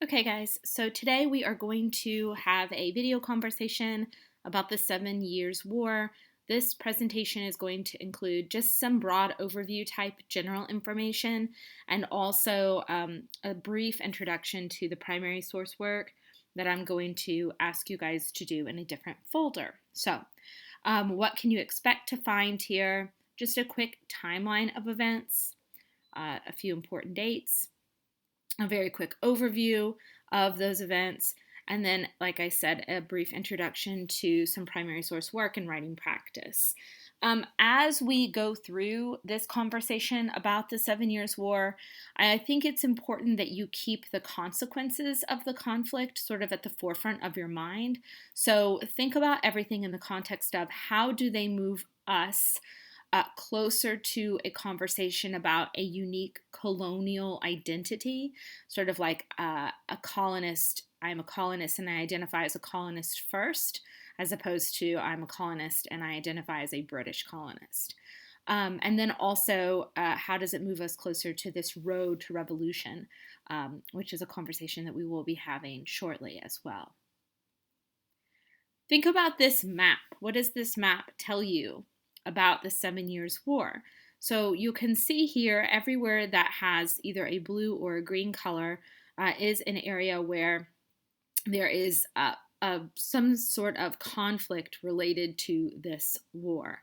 Okay, guys, so today we are going to have a video conversation about the 7 Years' War. This presentation is going to include just some broad overview type general information and also a brief introduction to the primary source work that I'm going to ask you guys to do in a different folder. So, what can you expect to find here? Just a quick timeline of events, a few important dates, a very quick overview of those events, and then, like I said, a brief introduction to some primary source work and writing practice. As we go through this conversation about the 7 Years' War, I think it's important that you keep the consequences of the conflict sort of at the forefront of your mind. So think about everything in the context of how do they move us closer to a conversation about a unique colonial identity, sort of like a colonist. I'm a colonist and I identify as a colonist first, as opposed to I'm a colonist and I identify as a British colonist. And then also, how does it move us closer to this road to revolution, which is a conversation that we will be having shortly as well. Think about this map. What does this map tell you about the 7 Years' War? So you can see here everywhere that has either a blue or a green color is an area where there is some sort of conflict related to this war.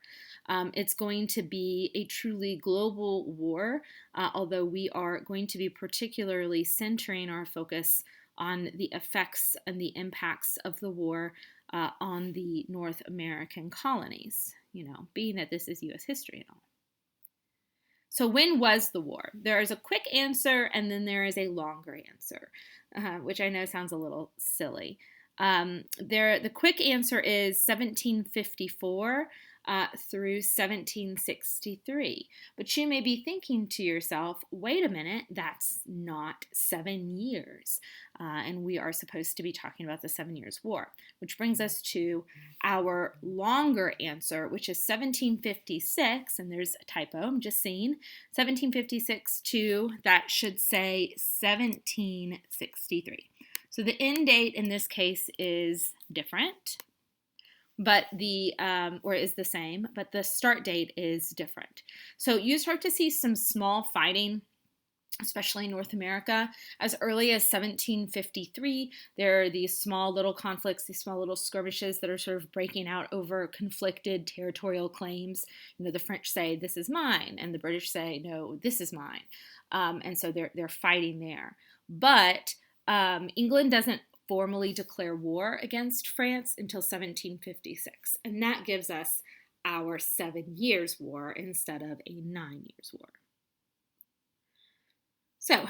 It's going to be a truly global war, although we are going to be particularly centering our focus on the effects and the impacts of the war on the North American colonies, being that this is U.S. history and all. So when was the war? There is a quick answer and then there is a longer answer, which I know sounds a little silly. The quick answer is 1754 through 1763. But you may be thinking to yourself, wait a minute, that's not 7 years. And we are supposed to be talking about the 7 Years' War, which brings us to our longer answer, which is 1756. And there's a typo, I'm just seeing 1756 to, that should say 1763. So the end date in this case is different, but or is the same, but the start date is different. So you start to see some small fighting, especially in North America, as early as 1753. There are these small little conflicts, these small little skirmishes that are sort of breaking out over conflicted territorial claims. The French say, this is mine, and the British say, no, this is mine. And so they're fighting there. But England doesn't formally declare war against France until 1756, and that gives us our 7 Years' War instead of a 9 Years' War. So,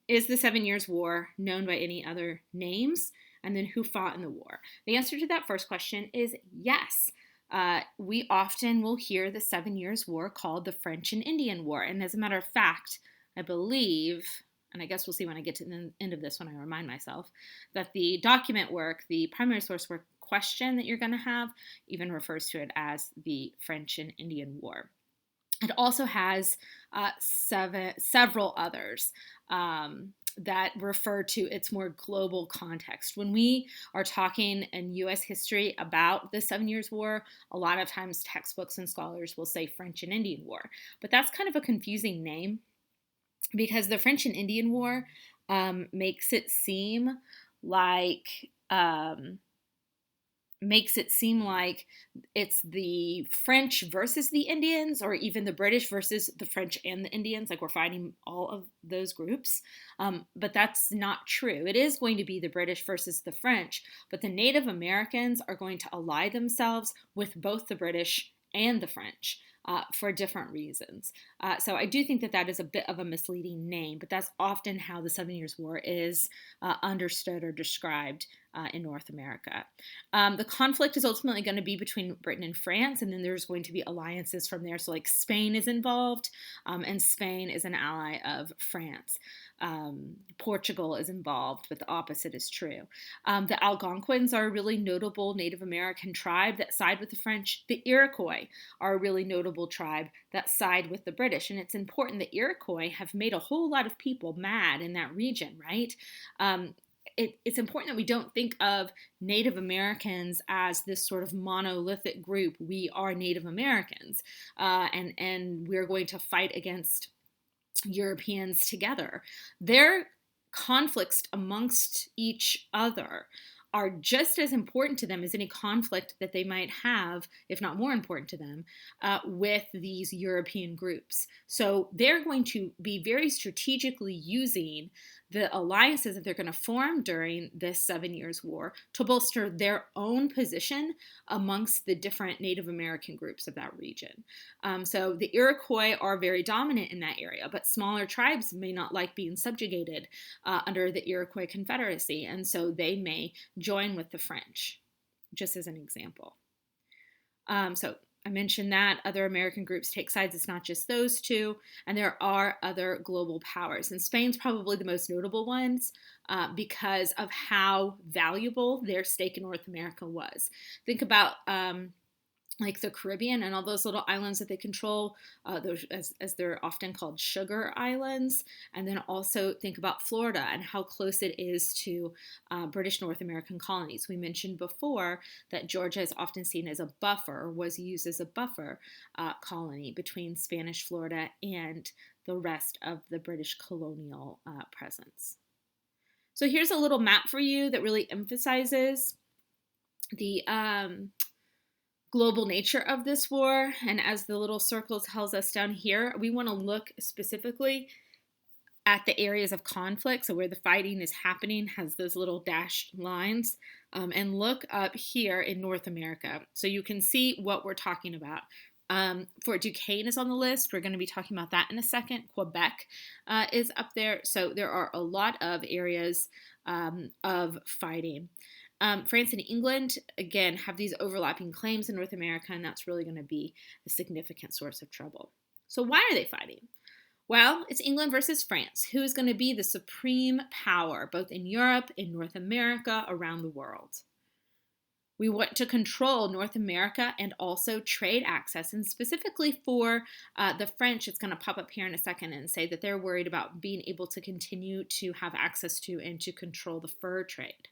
is the 7 Years' War known by any other names? And then who fought in the war? The answer to that first question is yes. We often will hear the 7 Years' War called the French and Indian War. And as a matter of fact, I believe, and I guess we'll see when I get to the end of this when I remind myself, that the document work, the primary source work question that you're going to have, even refers to it as the French and Indian War. It also has several others that refer to its more global context. When we are talking in U.S. history about the 7 Years' War, a lot of times textbooks and scholars will say French and Indian War. But that's kind of a confusing name because the French and Indian War makes it seem like it's the French versus the Indians, or even the British versus the French and the Indians, like we're fighting all of those groups. But that's not true. It is going to be the British versus the French, but the Native Americans are going to ally themselves with both the British and the French. For different reasons. So I do think that that is a bit of a misleading name, but that's often how the 7 Years' War is understood or described in North America. The conflict is ultimately going to be between Britain and France, and then there's going to be alliances from there. So, like, Spain is involved, and Spain is an ally of France. Portugal is involved, but the opposite is true. The Algonquins are a really notable Native American tribe that side with the French. The Iroquois are a really notable tribe that side with the British. And it's important that Iroquois have made a whole lot of people mad in that region, right? It's important that we don't think of Native Americans as this sort of monolithic group. We are Native Americans, and we're going to fight against Europeans together. Their conflicts amongst each other are just as important to them as any conflict that they might have, if not more important to them, with these European groups. So they're going to be very strategically using the alliances that they're going to form during this 7 Years' War to bolster their own position amongst the different Native American groups of that region. So the Iroquois are very dominant in that area, but smaller tribes may not like being subjugated under the Iroquois Confederacy, and so they may join with the French, just as an example. So I mentioned that other American groups take sides. It's not just those two, and there are other global powers. And Spain's probably the most notable ones because of how valuable their stake in North America was. Think about like the Caribbean and all those little islands that they control, those as they're often called sugar islands. And then also think about Florida and how close it is to British North American colonies. We mentioned before that Georgia is often seen as a buffer, or was used as a buffer colony between Spanish Florida and the rest of the British colonial presence. So here's a little map for you that really emphasizes the global nature of this war. And as the little circle tells us down here, we want to look specifically at the areas of conflict, so where the fighting is happening has those little dashed lines, and look up here in North America so you can see what we're talking about. Fort Duquesne is on the list. We're going to be talking about that in a second. Quebec is up there. So there are a lot of areas of fighting. France and England, again, have these overlapping claims in North America, and that's really going to be a significant source of trouble. So why are they fighting? Well, it's England versus France. Who is going to be the supreme power, both in Europe, in North America, around the world? We want to control North America and also trade access. And specifically for the French, it's going to pop up here in a second and say that they're worried about being able to continue to have access to and to control the fur trade.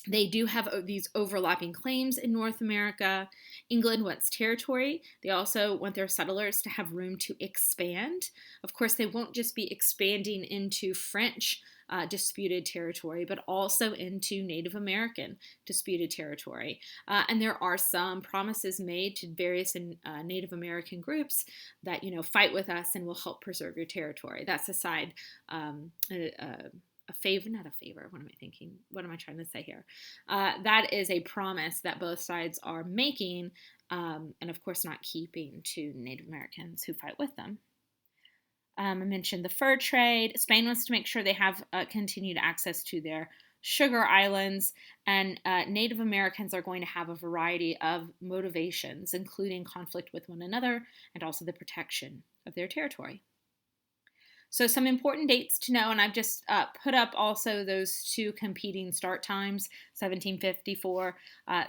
They do have these overlapping claims in North America. England wants territory. They also want their settlers to have room to expand. Of course, they won't just be expanding into French disputed territory, but also into Native American disputed territory. And there are some promises made to various Native American groups that, fight with us and will help preserve your territory. That's aside a favor, not a favor. What am I thinking? What am I trying to say here? That is a promise that both sides are making, and of course not keeping to Native Americans who fight with them. I mentioned the fur trade. Spain wants to make sure they have continued access to their sugar islands, and Native Americans are going to have a variety of motivations, including conflict with one another and also the protection of their territory. So some important dates to know, and I've just put up also those two competing start times, 1754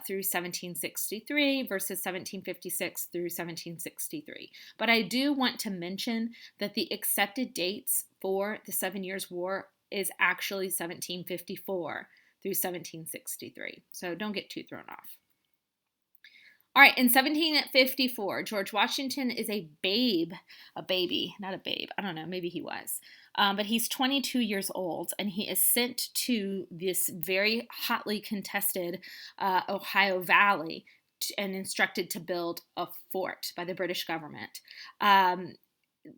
through 1763 versus 1756 through 1763. But I do want to mention that the accepted dates for the 7 Years' War is actually 1754 through 1763. So don't get too thrown off. All right, in 1754, George Washington is a baby, not a babe. I don't know, maybe he was. But he's 22 years old, and he is sent to this very hotly contested Ohio Valley and instructed to build a fort by the British government.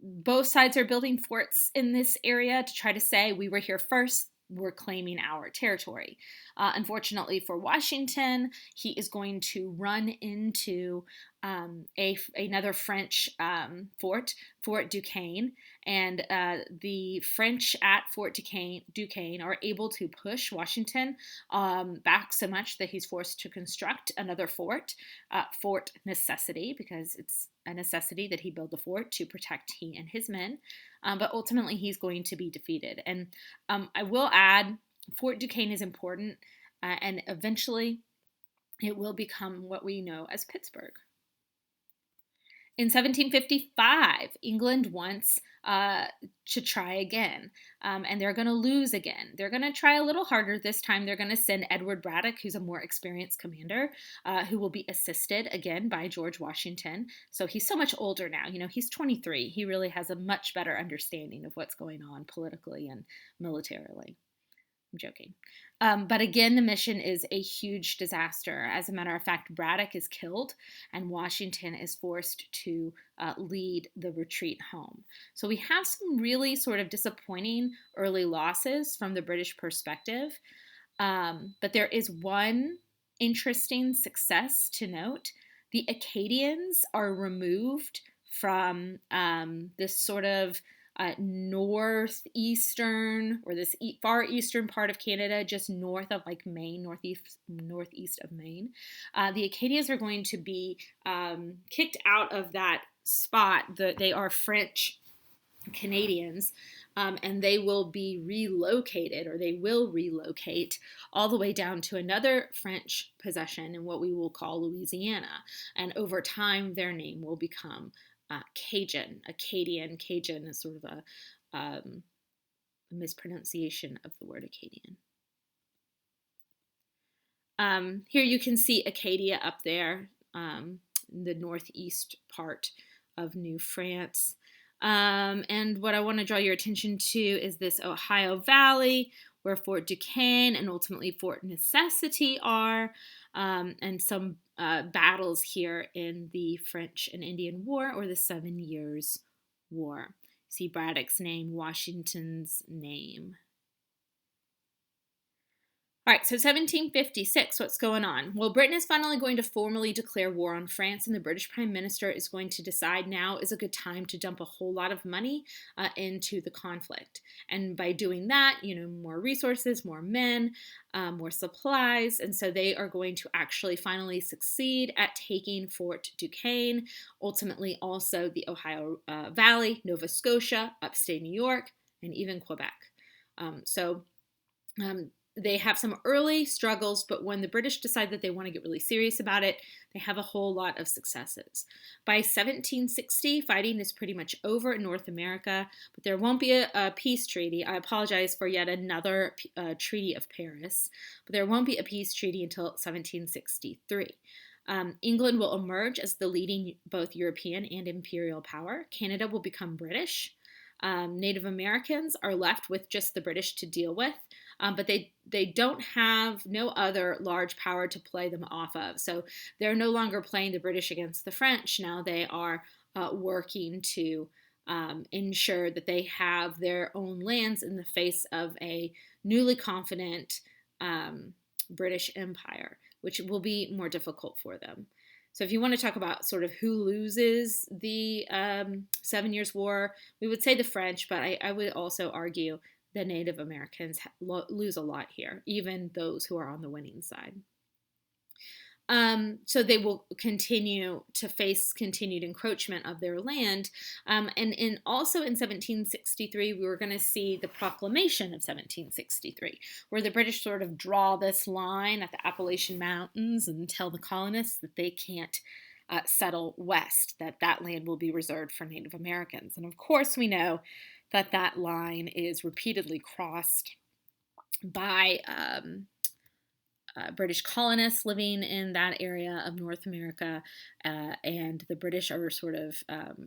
Both sides are building forts in this area to try to say, we were here first. We're claiming our territory. Unfortunately for Washington, he is going to run into another French fort, Fort Duquesne, and the French at Fort Duquesne are able to push Washington back so much that he's forced to construct another fort, Fort Necessity, because it's a necessity that he build the fort to protect he and his men. But ultimately, he's going to be defeated. And I will add, Fort Duquesne is important, and eventually it will become what we know as Pittsburgh. In 1755, England wants to try again, and they're going to lose again. They're going to try a little harder this time. They're going to send Edward Braddock, who's a more experienced commander, who will be assisted again by George Washington. So he's so much older now. You know, he's 23. He really has a much better understanding of what's going on politically and militarily. I'm joking. But again, the mission is a huge disaster. As a matter of fact, Braddock is killed, and Washington is forced to lead the retreat home. So we have some really sort of disappointing early losses from the British perspective. But there is one interesting success to note. The Acadians are removed from this sort of northeastern, or this far eastern part of Canada, just north of like Maine, northeast of Maine. The Acadians are going to be kicked out of that spot. They are French Canadians, and they will be relocated, or they will relocate all the way down to another French possession in what we will call Louisiana. And over time, their name will become Cajun. Cajun is sort of a mispronunciation of the word Acadian. Here you can see Acadia up there, the northeast part of New France. And what I want to draw your attention to is this Ohio Valley, where Fort Duquesne and ultimately Fort Necessity are, and some battles here in the French and Indian War, or the 7 Years' War. See Braddock's name, Washington's name. All right, so 1756, what's going on? Well, Britain is finally going to formally declare war on France, and the British Prime Minister is going to decide now is a good time to dump a whole lot of money into the conflict. And by doing that, you know, more resources, more men, more supplies, and so they are going to actually finally succeed at taking Fort Duquesne, ultimately also the Ohio Valley, Nova Scotia, upstate New York, and even Quebec. They have some early struggles, but when the British decide that they want to get really serious about it, they have a whole lot of successes. By 1760, fighting is pretty much over in North America, but there won't be a peace treaty. I apologize for yet another Treaty of Paris, but there won't be a peace treaty until 1763. England will emerge as the leading both European and imperial power. Canada will become British. Native Americans are left with just the British to deal with, but they don't have no other large power to play them off of. So they're no longer playing the British against the French. Now they are working to ensure that they have their own lands in the face of a newly confident British Empire, which will be more difficult for them. So if you want to talk about sort of who loses the 7 Years' War, we would say the French, but I would also argue the Native Americans lose a lot here, even those who are on the winning side. So they will continue to face continued encroachment of their land. And also in 1763, we were going to see the Proclamation of 1763, where the British sort of draw this line at the Appalachian Mountains and tell the colonists that they can't settle west, that land will be reserved for Native Americans. And of course, we know that that line is repeatedly crossed by British colonists living in that area of North America, and the British are sort of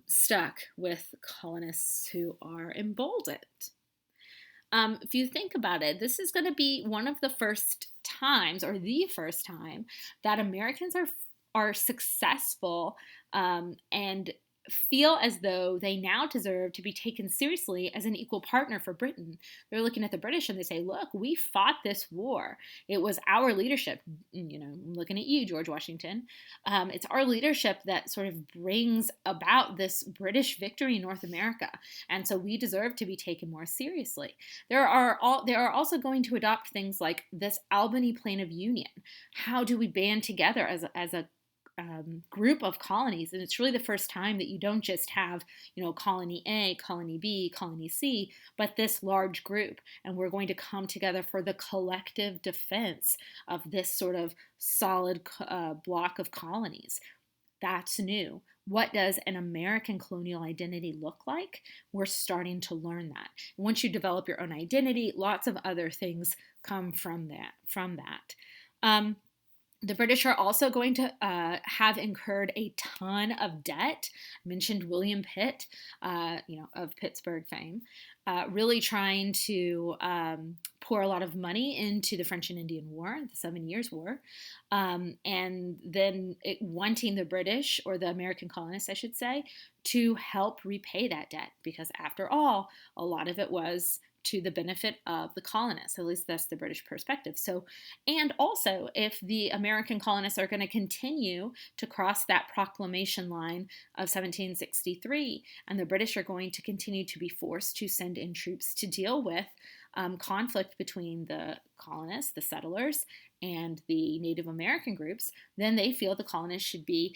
stuck with colonists who are emboldened. If you think about it, this is going to be one of the first times, or the first time, that Americans are successful and feel as though they now deserve to be taken seriously as an equal partner for Britain. They're looking at the British and they say, look, we fought this war. It was our leadership, I'm looking at you, George Washington. It's our leadership that sort of brings about this British victory in North America. And so we deserve to be taken more seriously. They are also going to adopt things like this Albany Plan of Union. How do we band together as a group of colonies? And it's really the first time that you don't just have, colony A, colony B, colony C, but this large group. And we're going to come together for the collective defense of this sort of solid block of colonies. That's new. What does an American colonial identity look like? We're starting to learn that. Once you develop your own identity, lots of other things come from that. The British are also going to have incurred a ton of debt. I mentioned William Pitt, of Pittsburgh fame, really trying to pour a lot of money into the French and Indian War, the 7 Years' War, and then wanting the British, or the American colonists, I should say, to help repay that debt, because after all, a lot of it was to the benefit of the colonists. At least that's the British perspective. So, and also, if the American colonists are going to continue to cross that proclamation line of 1763, and the British are going to continue to be forced to send in troops to deal with conflict between the colonists, the settlers, and the Native American groups, then they feel the colonists should be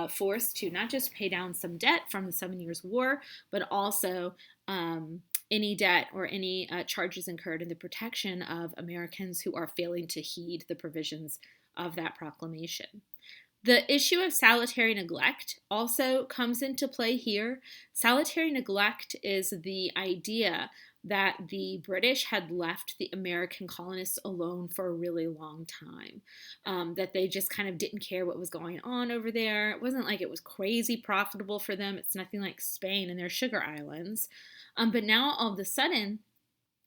forced to not just pay down some debt from the 7 Years' War, but also any debt or any charges incurred in the protection of Americans who are failing to heed the provisions of that proclamation. The issue of salutary neglect also comes into play here. Salutary neglect is the idea that the British had left the American colonists alone for a really long time, that they just kind of didn't care what was going on over there. It wasn't like it was crazy profitable for them. It's nothing like Spain and their sugar islands. But now all of a sudden,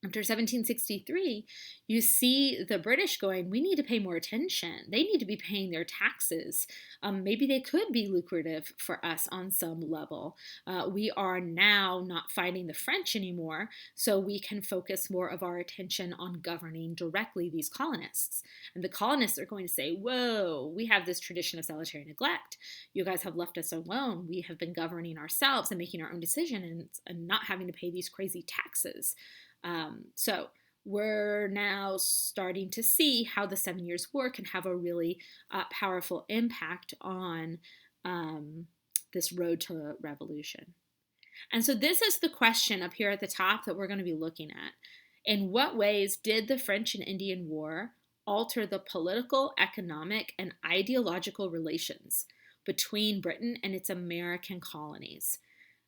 after 1763, you see the British going, we need to pay more attention. They need to be paying their taxes. Maybe they could be lucrative for us on some level. We are now not fighting the French anymore, so we can focus more of our attention on governing directly these colonists. And the colonists are going to say, whoa, we have this tradition of salutary neglect. You guys have left us alone. We have been governing ourselves and making our own decision and not having to pay these crazy taxes. So we're now starting to see how the 7 Years' War can have a really powerful impact on this road to revolution. And so this is the question up here at the top that we're going to be looking at. In what ways did the French and Indian War alter the political, economic, and ideological relations between Britain and its American colonies?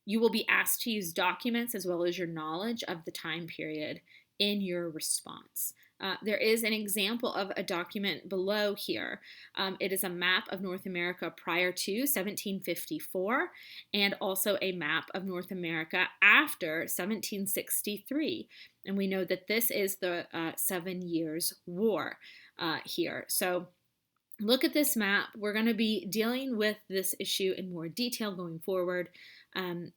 You will be asked to use documents as well as your knowledge of the time period in your response. There is an example of a document below here. It is a map of North America prior to 1754 and also a map of North America after 1763. And we know that this is the 7 Years' War here. So look at this map. We're going to be dealing with this issue in more detail going forward.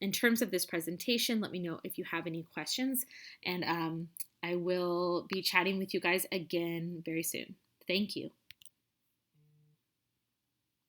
In terms of this presentation, let me know if you have any questions, and I will be chatting with you guys again very soon. Thank you.